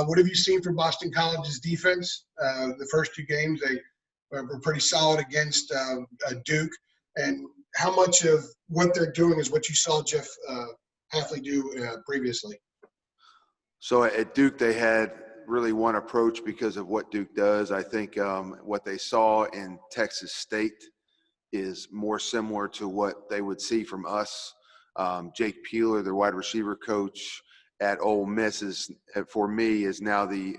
What have you seen from Boston College's defense? The first two games, they were pretty solid against Duke. And how much of what they're doing is what you saw Jeff Hafley do previously? So at Duke, they had really one approach because of what Duke does. I think what they saw in Texas State is more similar to what they would see from us. Jake Peeler, their wide receiver coach at Ole Miss, for me is now the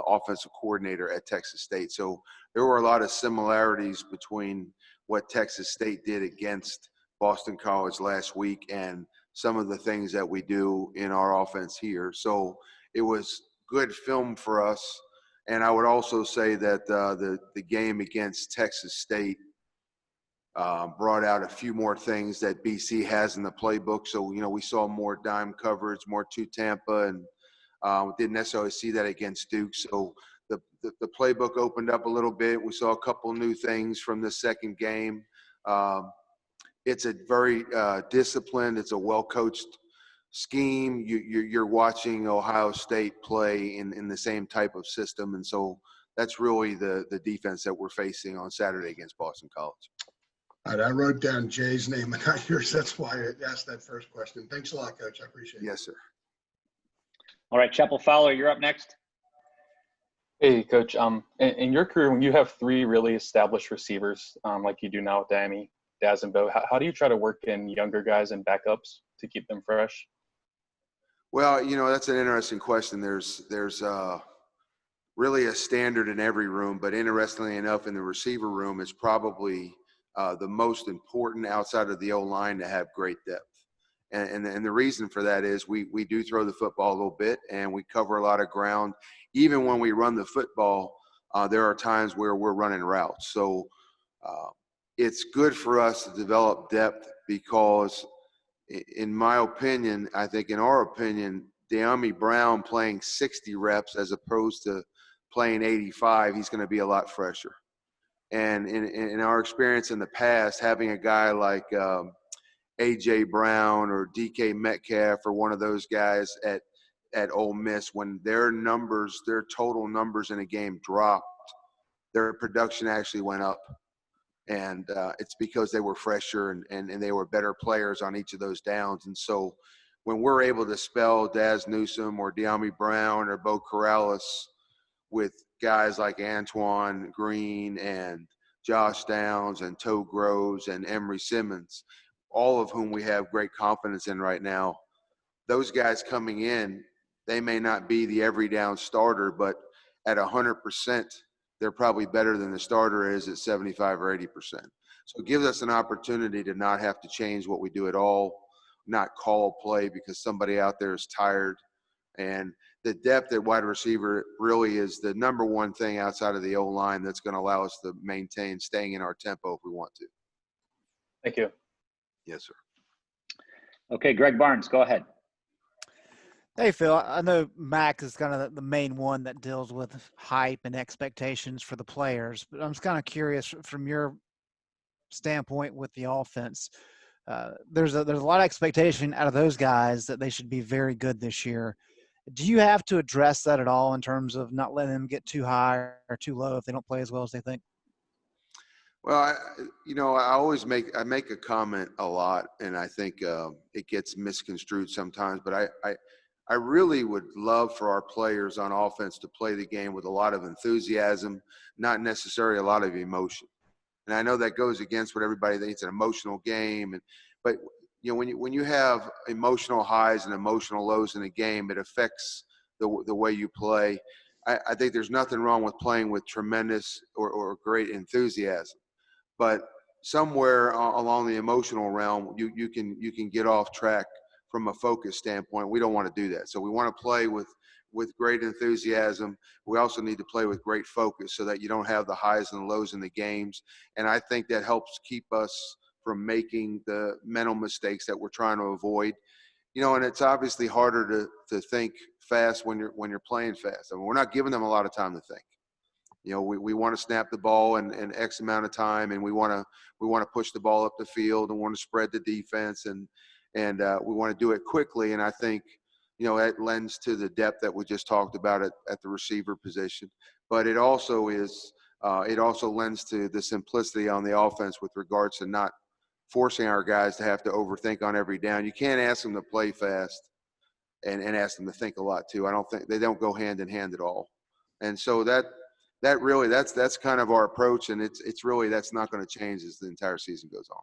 offensive coordinator at Texas State. So there were a lot of similarities between what Texas State did against Boston College last week and some of the things that we do in our offense here. So it was good film for us. And I would also say that the game against Texas State brought out a few more things that BC has in the playbook. So, we saw more dime coverage, more to Tampa, and didn't necessarily see that against Duke. So the playbook opened up a little bit. We saw a couple new things from the second game. It's a very disciplined, it's a well-coached scheme. You're watching Ohio State play in the same type of system. And so that's really the defense that we're facing on Saturday against Boston College. All right, I wrote down Jay's name and not yours. That's why I asked that first question. Thanks a lot, Coach. I appreciate it. Yes, sir. All right, Chapel Fowler, you're up next. Hey, Coach. In your career, when you have three really established receivers, like you do now with Dami, Daz, and Bo, how do you try to work in younger guys and backups to keep them fresh? Well, that's an interesting question. There's really a standard in every room, but interestingly enough, in the receiver room, it's probably the most important outside of the O-line to have great depth. And the reason for that is we do throw the football a little bit and we cover a lot of ground. Even when we run the football, there are times where we're running routes. So it's good for us to develop depth because, in my opinion, I think in our opinion, De'Ami Brown playing 60 reps as opposed to playing 85, he's going to be a lot fresher. And in our experience in the past, having a guy like A.J. Brown or D.K. Metcalf or one of those guys at Ole Miss, when their total numbers in a game dropped, their production actually went up. And it's because they were fresher and they were better players on each of those downs. And so when we're able to spell Daz Newsome or De'Ami Brown or Bo Corrales with guys like Antoine Green and Josh Downs and Toe Groves and Emery Simmons, all of whom we have great confidence in right now, those guys coming in, they may not be the every down starter, but at 100%, they're probably better than the starter is at 75 or 80%. So it gives us an opportunity to not have to change what we do at all, not call a play because somebody out there is tired. And the depth at wide receiver really is the number one thing outside of the O-line that's going to allow us to maintain staying in our tempo if we want to. Thank you. Yes, sir. Okay, Greg Barnes, go ahead. Hey, Phil, I know Mac is kind of the main one that deals with hype and expectations for the players, but I'm just kind of curious from your standpoint with the offense. There's a lot of expectation out of those guys that they should be very good this year. Do you have to address that at all in terms of not letting them get too high or too low if they don't play as well as they think? Well, I always make a comment a lot, and I think it gets misconstrued sometimes, but I really would love for our players on offense to play the game with a lot of enthusiasm, not necessarily a lot of emotion. And I know that goes against what everybody thinks, an emotional game. But when you have emotional highs and emotional lows in a game, it affects the way you play. I think there's nothing wrong with playing with tremendous or great enthusiasm. But somewhere along the emotional realm, you can get off track from a focus standpoint. We don't want to do that. So we want to play with great enthusiasm. We also need to play with great focus so that you don't have the highs and lows in the games. And I think that helps keep us from making the mental mistakes that we're trying to avoid. And it's obviously harder to think fast when you're playing fast. I mean, we're not giving them a lot of time to think. We want to snap the ball in X amount of time, and we want to push the ball up the field and want to spread the defense and we want to do it quickly. And I think It lends to the depth that we just talked about at the receiver position. But it also lends to the simplicity on the offense with regards to not forcing our guys to have to overthink on every down. You can't ask them to play fast and ask them to think a lot too. I don't think they don't go hand in hand at all. And so that's kind of our approach, and it's really that's not going to change as the entire season goes on.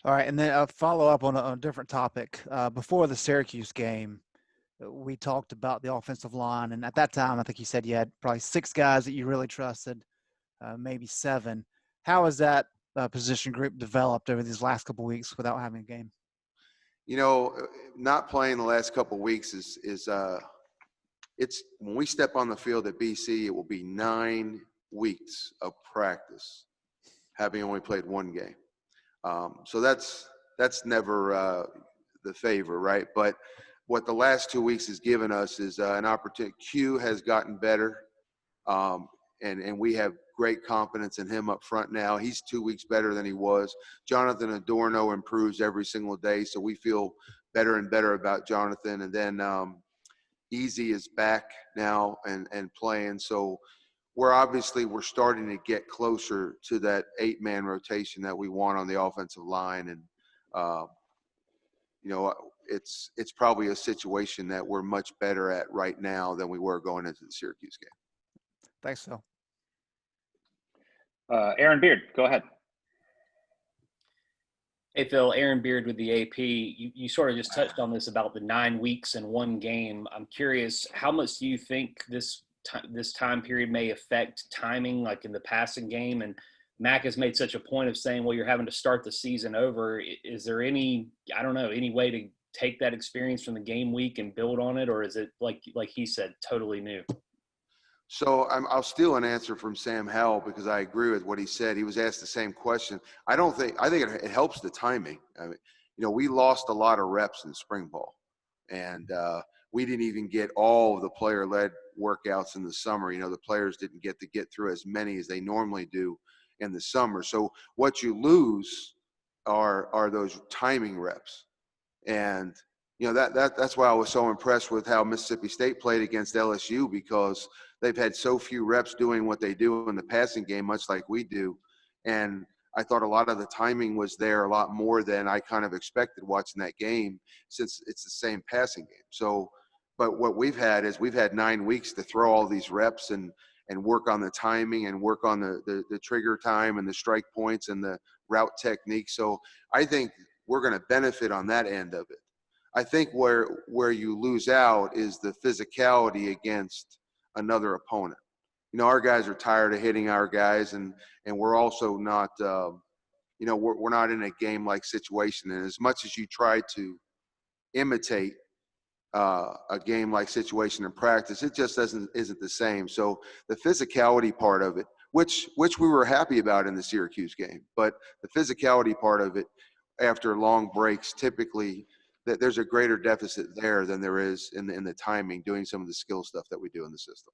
All right, and then a follow up on a different topic. Before the Syracuse game, we talked about the offensive line, and at that time, I think you said you had probably 6 guys that you really trusted, maybe 7. How has that position group developed over these last couple of weeks without having a game? Not playing the last couple of weeks is it's when we step on the field at BC, it will be 9 weeks of practice, having only played 1 game. So that's never the favor, right? But what the last 2 weeks has given us is an opportunity. Q has gotten better, and we have great confidence in him up front now. He's 2 weeks better than he was. Jonathan Adorno improves every single day, so we feel better and better about Jonathan. And then Easy is back now and playing. So we're starting to get closer to that 8-man rotation that we want on the offensive line. And, it's probably a situation that we're much better at right now than we were going into the Syracuse game. Thanks, Phil. Aaron Beard, go ahead. Hey, Phil, Aaron Beard with the AP. You sort of just touched on this about the 9 weeks and 1 game. I'm curious, how much do you think this time period may affect timing, like in the passing game? And Mac has made such a point of saying, well, you're having to start the season over. Is there any way to take that experience from the game week and build on it? Or is it, like he said, totally new? So I'll steal an answer from Sam Howell because I agree with what he said. He was asked the same question. I think it helps the timing. I mean, we lost a lot of reps in spring ball, and we didn't even get all of the player-led workouts in the summer. The players didn't get through as many as they normally do in the summer. So what you lose are those timing reps, and that's why I was so impressed with how Mississippi State played against LSU, because they've had so few reps doing what they do in the passing game, much like we do. And I thought a lot of the timing was there a lot more than I kind of expected watching that game, since it's the same passing game. So, but what we've had 9 weeks to throw all these reps and work on the timing and work on the trigger time and the strike points and the route technique. So I think we're going to benefit on that end of it. I think where you lose out is the physicality against another opponent. Our guys are tired of hitting our guys, and we're also not, we're not in a game-like situation. And as much as you try to imitate a game-like situation in practice, it just isn't the same. So the physicality part of it, which we were happy about in the Syracuse game, but the physicality part of it after long breaks, typically there's a greater deficit there than there is in the timing, doing some of the skill stuff that we do in the system.